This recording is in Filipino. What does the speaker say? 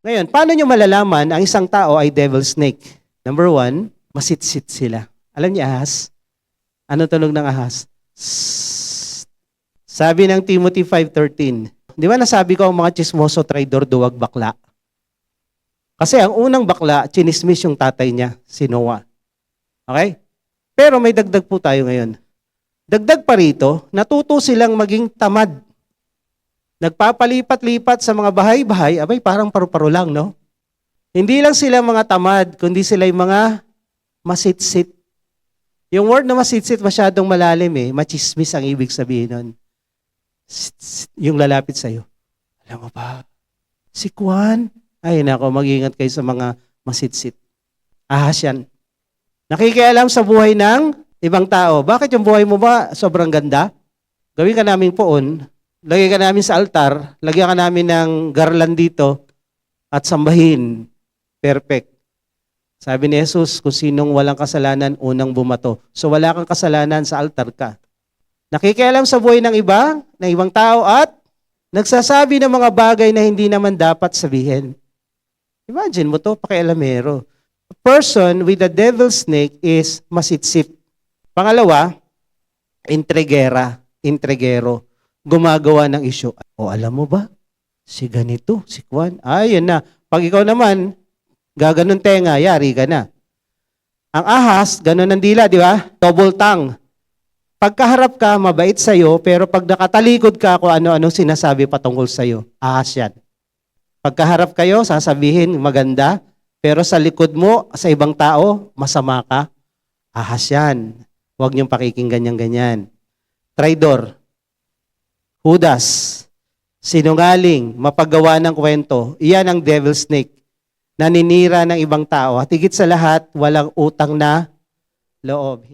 Ngayon, paano nyo malalaman ang isang tao ay devil snake? Number one, masitsit sila. Alam niyo ahas? Ano tunog ng ahas? Sssst. Sabi ng Timothy 5:13, di ba nasabi ko ang mga chismoso, traidor, duwag, bakla? Kasi ang unang bakla, chinismis yung tatay niya, si Noah. Okay? Pero may dagdag po tayo ngayon. Dagdag pa rito, natuto silang maging tamad. Nagpapalipat-lipat sa mga bahay-bahay, abay parang paru-paro lang, no? Hindi lang sila mga tamad, kundi sila yung mga masitsit. Yung word na masitsit masyadong malalim machismis ang ibig sabihin nun. Yung lalapit sa'yo. Alam mo ba, si Juan, ay nako, mag-ingat kayo sa mga masitsit. Ahas yan. Nakikialam sa buhay ng ibang tao. Bakit yung buhay mo ba sobrang ganda? Gawin ka namin poon, lagay ka namin sa altar, lagyan ka namin ng garland dito, at sambahin. Perfect. Sabi ni Jesus, kung sinong walang kasalanan, unang bumato. So wala kang kasalanan, sa altar ka. Nakikialam sa buhay ng iba, ng ibang tao, at nagsasabi ng mga bagay na hindi naman dapat sabihin. Imagine mo to, pakialamero. A person with a devil snake is masitsip. Pangalawa, intrigero, gumagawa ng isyu. O alam mo ba, si ganito, si Juan, yan na. Pag ikaw naman, gaganon tenga, yari ka na. Ang ahas, ganon ang dila, di ba? Double tongue. Pagkaharap ka, mabait sa'yo, pero pag nakatalikod ka, kung ano-ano sinasabi patungkol sa'yo, ahas yan. Pagkaharap kayo, sasabihin maganda, pero sa likod mo, sa ibang tao, masama ka, ahas yan. Huwag niyong pakikinggan ganyan. Traidor, Judas, sinungaling, mapagawa ng kwento, iyan ang devil snake. Naninira ng ibang tao. At higit sa lahat, walang utang na loob.